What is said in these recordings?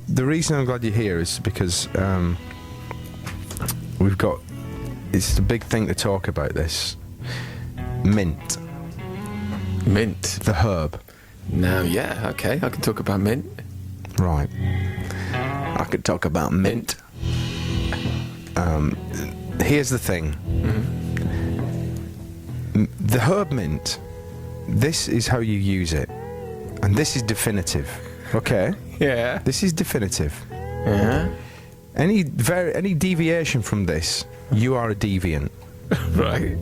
the reason I'm glad you're here is because we've got... It's a big thing to talk about this. Mint. Mint? The herb. No, yeah, okay, I can talk about mint. Right. I could talk about mint. Here's the thing. The herb mint, this is how you use it. And this is definitive. Okay? Yeah. This is definitive. Yeah. Any deviation from this, you are a deviant. Right.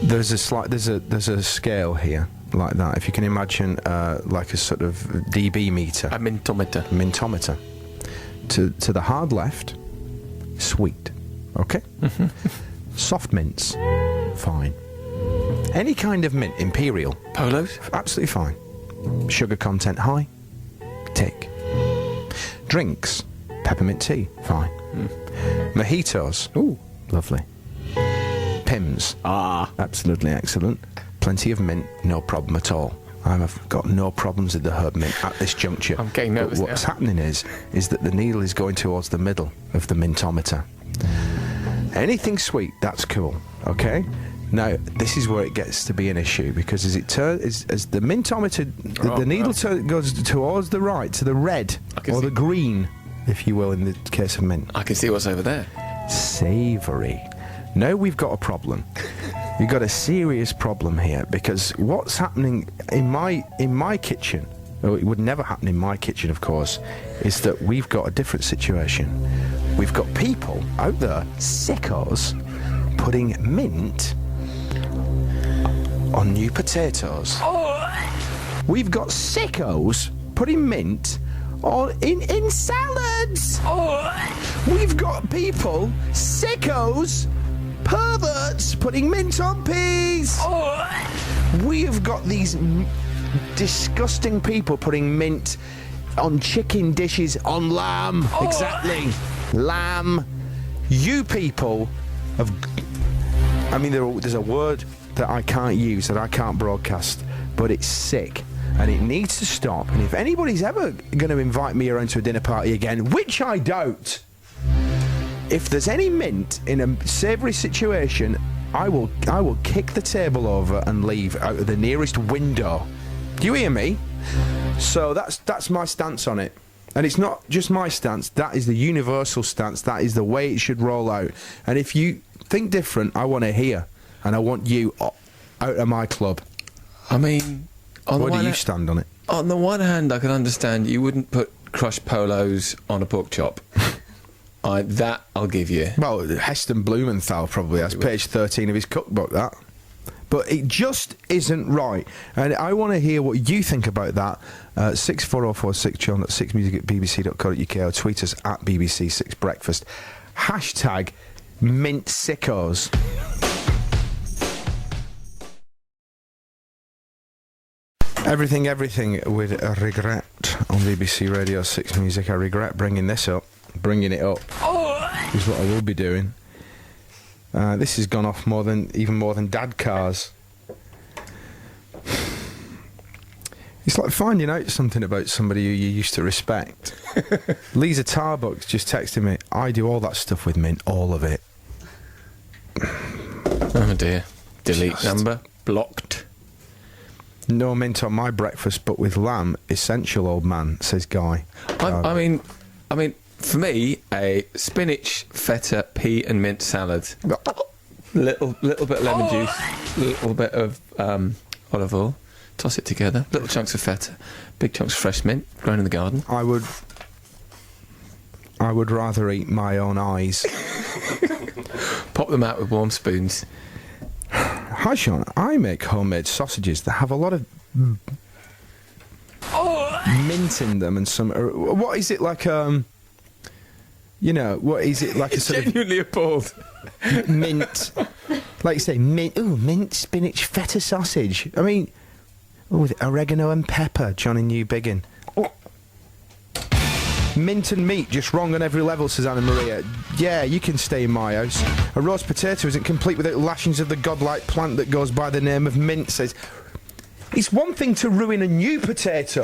There's a scale here, like that. If you can imagine, like a sort of dB meter. A mintometer. Mintometer. To the hard left, sweet. Okay? Soft mints, fine. Any kind of mint, imperial. Polos? Absolutely fine. Sugar content high, tick. Drinks, peppermint tea, fine. Mojitos, ooh, lovely. Pims, absolutely excellent. Plenty of mint, no problem at all. I've got no problems with the herb mint at this juncture. I'm getting nervous now. What's happening is that the needle is going towards the middle of the mintometer. Anything sweet, that's cool, okay? Now, this is where it gets to be an issue, because as the mintometer, the needle goes towards the right, to the red, or the green, if you will, in the case of mint. I can see what's over there. Savoury. Now we've got a problem. We've got a serious problem here, because what's happening in my kitchen, well, it would never happen in my kitchen, of course, is that we've got a different situation. We've got people out there, sickos, putting mint on new potatoes. We've got sickos putting mint in salads. We've got people, sickos, perverts, putting mint on peas. We have got these disgusting people putting mint on chicken dishes, on lamb. Exactly. Lamb. You people have... I mean, there's a word that I can't use, that I can't broadcast, but it's sick. And it needs to stop. And if anybody's ever going to invite me around to a dinner party again, which I doubt, if there's any mint in a savoury situation, I will kick the table over and leave out of the nearest window. Do you hear me? So that's my stance on it. And it's not just my stance, that is the universal stance, that is the way it should roll out. And if you think different, I want to hear. And I want you out of my club. I mean... Where do you stand on it? On the one hand, I can understand you wouldn't put crushed polos on a pork chop. That I'll give you. Well, Heston Blumenthal probably has page 13 of his cookbook, that. But it just isn't right. And I want to hear what you think about that. 64046 John at 6music@bbc.co.uk, or tweet us at BBC6Breakfast. Hashtag mintsickos. Everything with a regret on BBC Radio 6 Music. I regret bringing it up is what I will be doing. This has gone off even more than dad cars. It's like finding out something about somebody who you used to respect. Lisa Tarbuck's just texted me, I do all that stuff with mint, all of it. Oh dear. Delete number. Blocked. No mint on my breakfast, but with lamb, essential, old man, says Guy. I mean, for me, a spinach, feta, pea and mint salad. Little bit of lemon juice, little bit of olive oil. Toss it together. Little chunks of feta, big chunks of fresh mint grown in the garden. I would rather eat my own eyes. Pop them out with warm spoons. Hi, Shaun. I make homemade sausages that have a lot of mint in them and some... What is it like, what is it like a sort genuinely appalled. Mint. Like you say, mint, spinach, feta sausage. I mean, with oregano and pepper, Johnny New Biggin. Mint and meat, just wrong on every level, says Anna Maria. Yeah, you can stay in my house. A roast potato isn't complete without lashings of the godlike plant that goes by the name of mint, says It's one thing to ruin a new potato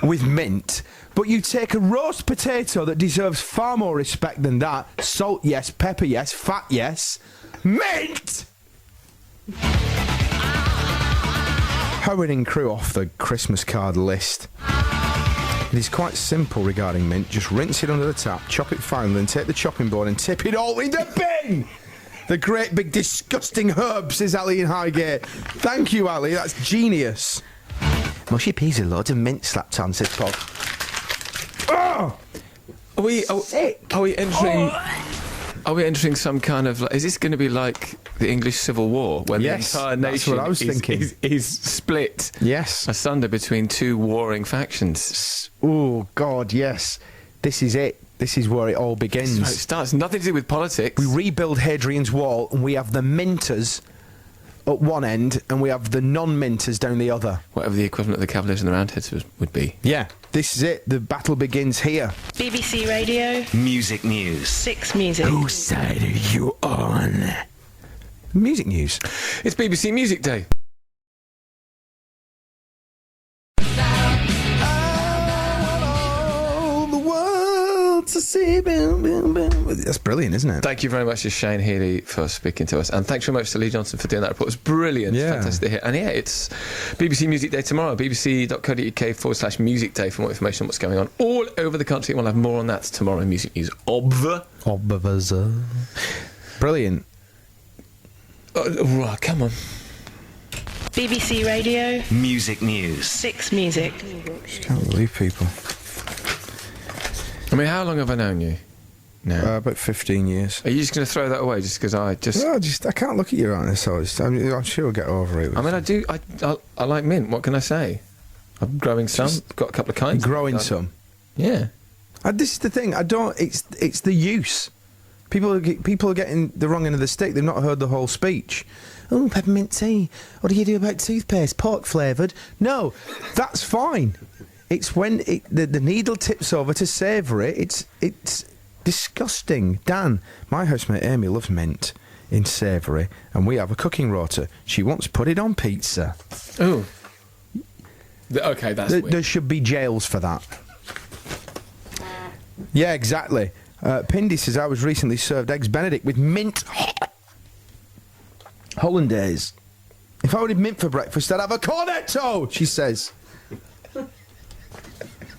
with mint, but you take a roast potato that deserves far more respect than that. Salt, yes. Pepper, yes. Fat, yes. Mint! Hurrying crew off the Christmas card list. It is quite simple regarding mint. Just rinse it under the tap, chop it finely, then take the chopping board and tip it all in the bin! The great big disgusting herb, says Ali in Highgate. Thank you, Ali, that's genius. Mushy peas and loads of mint slapped on, says Paul. Oh! Are we entering... Are we entering some kind of... Is this going to be like the English Civil War, when yes, the entire nation that's what I was thinking. Is split asunder between two warring factions? Oh, God, yes. This is it. This is where it all begins. It starts. Nothing to do with politics. We rebuild Hadrian's Wall, and we have the minters at one end, and we have the non-minters down the other. Whatever the equivalent of the Cavaliers and the Roundheads would be. Yeah, this is it. The battle begins here. BBC Radio. Music News. 6 Music. Whose side are you on? Music News. It's BBC Music Day. To see. That's brilliant, isn't it? Thank you very much to Shane Healy for speaking to us, and thanks very much to Lee Johnson for doing that report. It was brilliant. Yeah. Fantastic to hear. And yeah, it's BBC Music Day tomorrow, bbc.co.uk/music day for more information on what's going on all over the country. We'll have more on that tomorrow in Music News. Brilliant. Oh, come on. BBC Radio. Music News. 6 Music. Just can't believe people. I mean, how long have I known you? No. About 15 years. Are you just going to throw that away just because I just... No, I can't look at you like this. I'm sure I'll get over it. I mean, I like mint. What can I say? I'm growing some. Got a couple of kinds. Growing some. Yeah. This is the thing. It's the use. People are getting the wrong end of the stick. They've not heard the whole speech. Oh, peppermint tea. What do you do about toothpaste? Pork flavoured? No, that's fine. It's when the needle tips over to savoury. It's disgusting. Dan, my housemate Amy loves mint in savoury, and we have a cooking rota. She wants put it on pizza. Oh. Okay, that's weird. There should be jails for that. Yeah, exactly. Pindy says, I was recently served Eggs Benedict with mint hollandaise. If I wanted mint for breakfast, I'd have a cornetto, she says.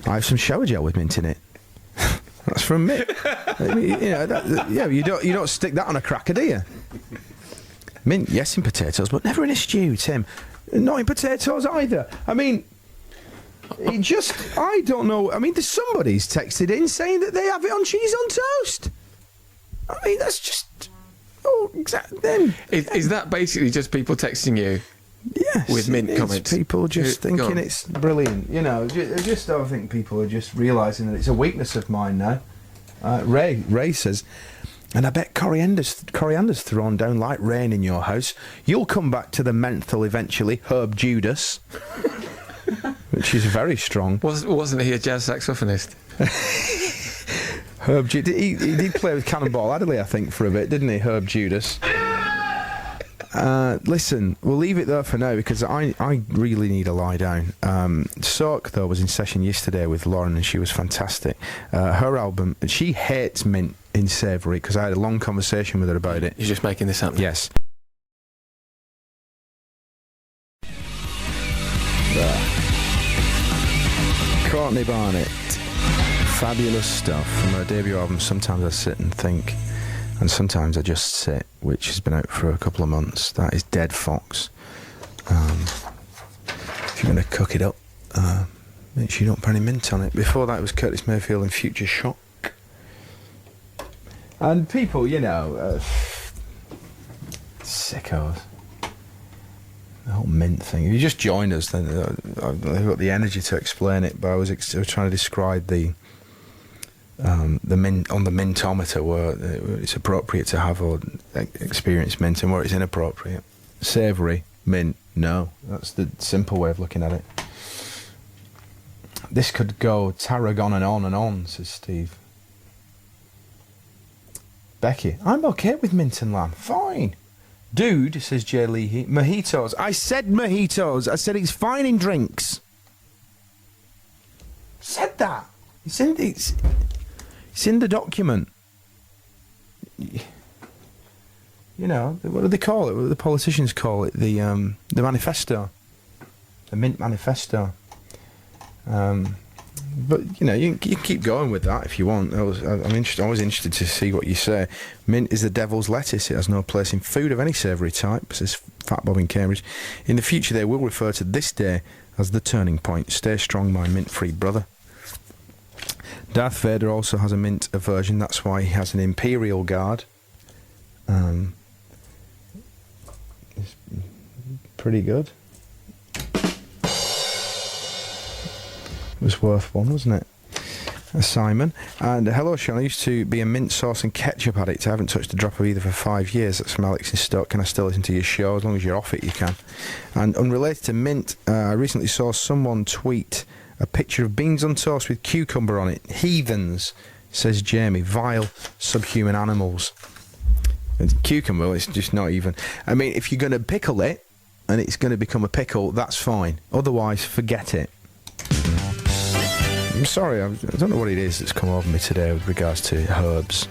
I have some shower gel with mint in it. That's from me. You don't stick that on a cracker, do you? Mint, yes, in potatoes, but never in a stew, Tim. Not in potatoes either. I mean, I don't know. I mean, there's somebody's texted in saying that they have it on cheese on toast. I mean, that's just... Oh, exactly. Then Is that basically just people texting you? Yes, with mint comments. People just thinking it's brilliant. You know, I think people are just realising that it's a weakness of mine now. Ray says, and I bet coriander's thrown down like rain in your house. You'll come back to the menthol eventually, Herb Judas, which is very strong. Wasn't he a jazz saxophonist? Herb Judas. He did play with Cannonball Adderley, I think, for a bit, didn't he, Herb Judas? Listen, we'll leave it there for now because I really need to lie down. Soak, though, was in session yesterday with Lauren and she was fantastic. Her album, she hates mint in savoury because I had a long conversation with her about it. You're just making this up now. Yes. Courtney Barnett. Fabulous stuff from her debut album. Sometimes I sit and think, and sometimes I just sit, which has been out for a couple of months. That is Dead Fox. If you're going to cook it up, make sure you don't put any mint on it. Before that, it was Curtis Mayfield and Future Shock. And people, sickos. The whole mint thing. If you just join us, then I've got the energy to explain it. But I was trying to describe the mint on the mintometer, where it's appropriate to have or experience mint, and where it's inappropriate. Savoury mint, no. That's the simple way of looking at it. This could go tarragon and on, says Steve. Becky, I'm okay with mint and lamb. Fine. Dude, says Jay Leahy, mojitos. I said mojitos. I said it's fine in drinks. Said that. It's in the document. You know, what do they call it? What do the politicians call it? The manifesto. The Mint Manifesto. But, you know, you can keep going with that if you want. I'm always interested to see what you say. Mint is the devil's lettuce. It has no place in food of any savoury type, says Fat Bob in Cambridge. In the future, they will refer to this day as the turning point. Stay strong, my mint-free brother. Darth Vader also has a mint aversion. That's why he has an Imperial Guard. It's pretty good. It was worth one, wasn't it? Simon. And hello, Sean. I used to be a mint sauce and ketchup addict. I haven't touched a drop of either for 5 years. That's from Alex in Stoke. Can I still listen to your show? As long as you're off it, you can. And unrelated to mint, I recently saw someone tweet a picture of beans on toast with cucumber on it. Heathens, says Jamie. Vile, subhuman animals. And cucumber, it's just not even... I mean, if you're going to pickle it, and it's going to become a pickle, that's fine. Otherwise, forget it. I'm sorry, I don't know what it is that's come over me today with regards to herbs.